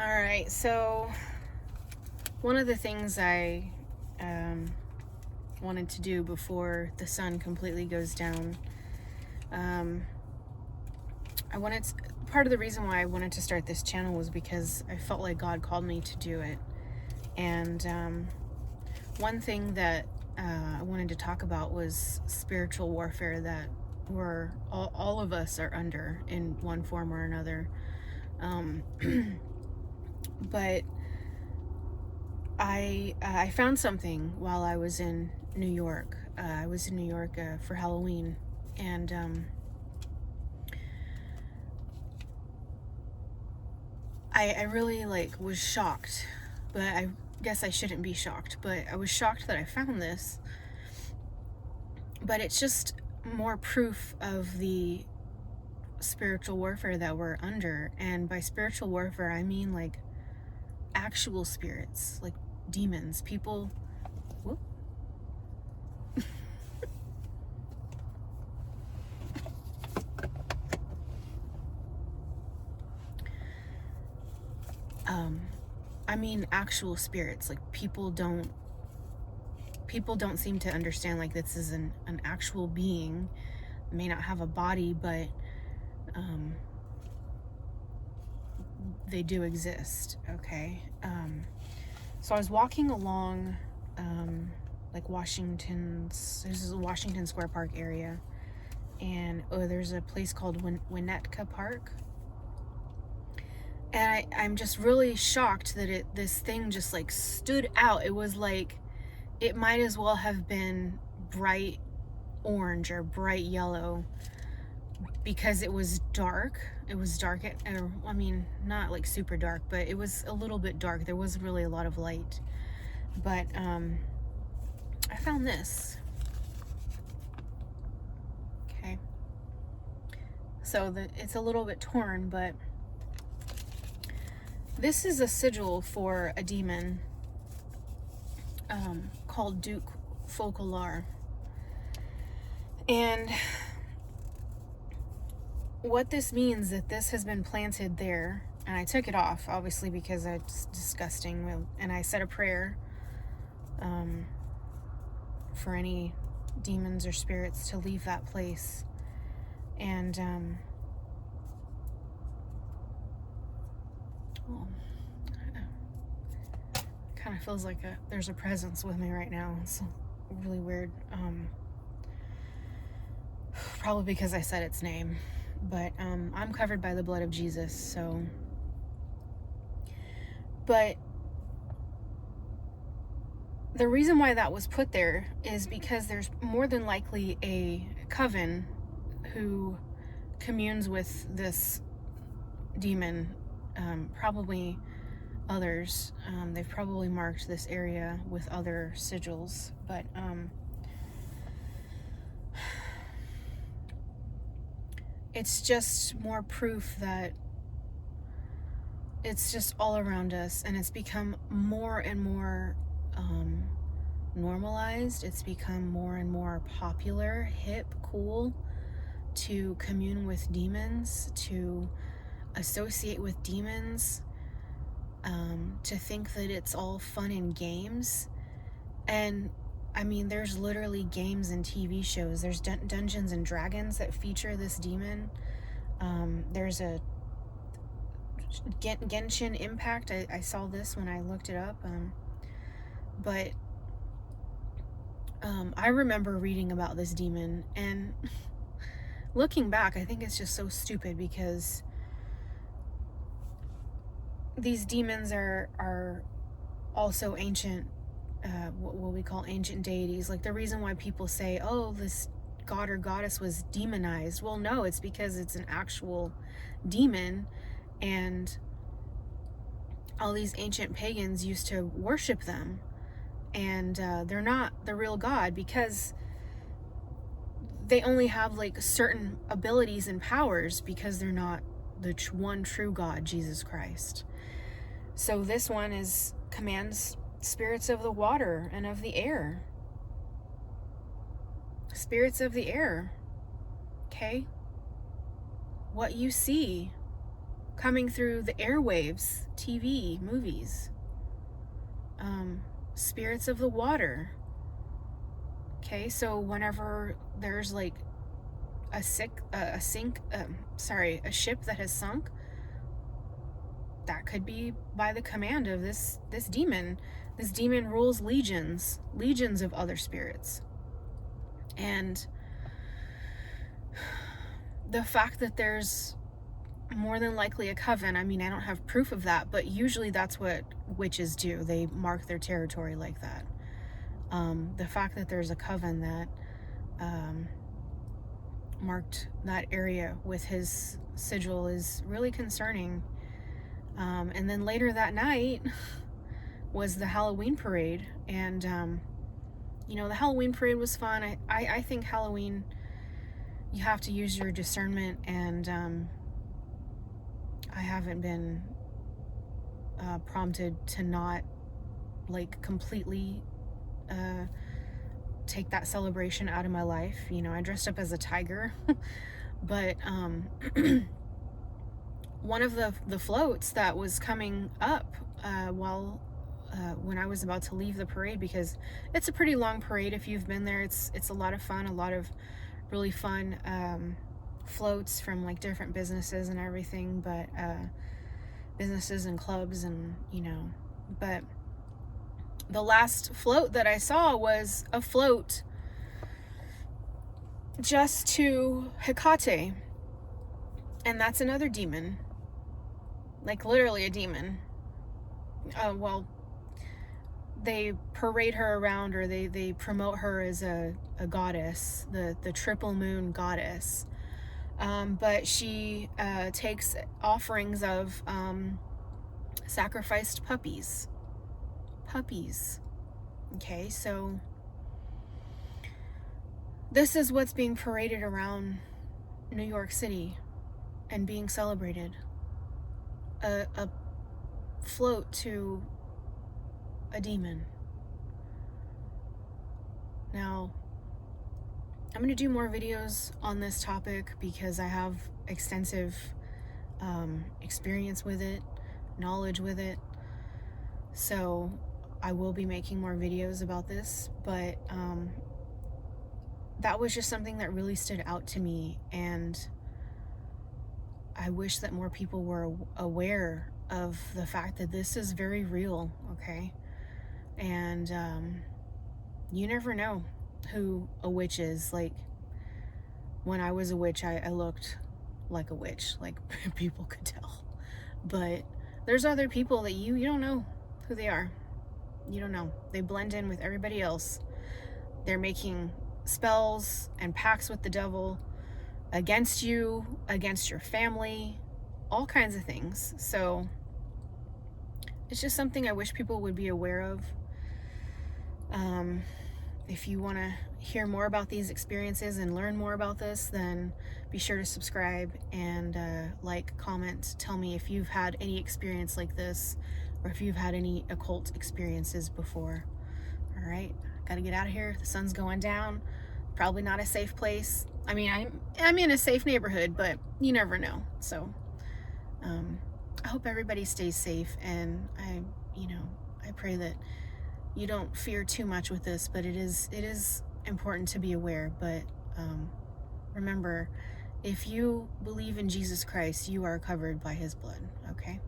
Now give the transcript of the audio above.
All right, so one of the things I wanted to do before the sun completely goes down, part of the reason why I wanted to start this channel was because I felt like God called me to do it. And one thing that I wanted to talk about was spiritual warfare that all of us are under in one form or another. But I found something while I was in New York. I was in New York for Halloween, and I really was shocked, but I guess I shouldn't be shocked, but I was shocked that I found this. But it's just more proof of the spiritual warfare that we're under. And by spiritual warfare, I mean like actual spirits, like demons, people. Whoop. I mean actual spirits. Like people don't seem to understand like this is an actual being. It may not have a body, but they do exist. Okay. So I was walking along like this is a Washington Square Park area, and there's a place called Winnetka Park, and I'm just really shocked that this thing just like stood out. It was like it might as well have been bright orange or bright yellow, because it was dark. It was dark. I mean, not like super dark, but it was a little bit dark. There wasn't really a lot of light. But I found this. Okay. So it's a little bit torn, but this is a sigil for a demon called Duke Focalar. And what this means, that this has been planted there, and I took it off, obviously, because it's disgusting, and I said a prayer for any demons or spirits to leave that place. And kind of feels like there's a presence with me right now. It's really weird. Probably because I said its name. But I'm covered by the blood of Jesus, so. But the reason why that was put there is because there's more than likely a coven who communes with this demon, probably others. They've probably marked this area with other sigils, but it's just more proof that it's just all around us, and it's become more and more normalized. It's become more and more popular, hip, cool to commune with demons, to associate with demons, to think that it's all fun and games. And I mean, there's literally games and TV shows. There's Dungeons and Dragons that feature this demon. There's a Genshin Impact. I saw this when I looked it up. But I remember reading about this demon, and looking back, I think it's just so stupid, because these demons are also ancient, what we call ancient deities. Like the reason why people say, oh, this god or goddess was demonized. Well, no, it's because it's an actual demon, and all these ancient pagans used to worship them, and they're not the real God, because they only have like certain abilities and powers, because they're not the one true God, Jesus Christ. So this one commands spirits of the water and of the air. Spirits of the air. Okay? What you see coming through the airwaves, TV, movies, spirits of the water. Okay, so whenever there's like a ship that has sunk, that could be by the command of this demon. This demon rules legions of other spirits. And the fact that there's more than likely a coven, I mean, I don't have proof of that, but usually that's what witches do. They mark their territory like that. The fact that there's a coven that marked that area with his sigil is really concerning. And then later that night was the Halloween parade, and the Halloween parade was fun. I think Halloween, you have to use your discernment, and I haven't been prompted to not like completely take that celebration out of my life. I dressed up as a tiger, but one of the floats that was coming up when I was about to leave the parade, because it's a pretty long parade. If you've been there, it's a lot of fun, a lot of really fun floats from like different businesses and everything, but businesses and clubs, and but the last float that I saw was a float just to Hecate, and that's another demon, like literally a demon. Well, they parade her around, or they promote her as a goddess, the triple moon goddess, but she takes offerings of sacrificed puppies. Okay, so this is what's being paraded around New York City and being celebrated. A float to a demon. Now, I'm going to do more videos on this topic because I have extensive experience with it, knowledge with it. So I will be making more videos about this, but that was just something that really stood out to me, and I wish that more people were aware of the fact that this is very real, okay? And you never know who a witch is. Like, when I was a witch, I looked like a witch, like people could tell. But there's other people that you don't know who they are. You don't know. They blend in with everybody else. They're making spells and pacts with the devil against you, against your family, all kinds of things. So it's just something I wish people would be aware of. If you want to hear more about these experiences and learn more about this, then be sure to subscribe and like, comment, tell me if you've had any experience like this, or if you've had any occult experiences before. All right, gotta get out of here. The sun's going down. Probably not a safe place. I mean, I'm in a safe neighborhood, but you never know. So I hope everybody stays safe, and I pray that you don't fear too much with this, but it is important to be aware. But remember, if you believe in Jesus Christ, you are covered by his blood, okay?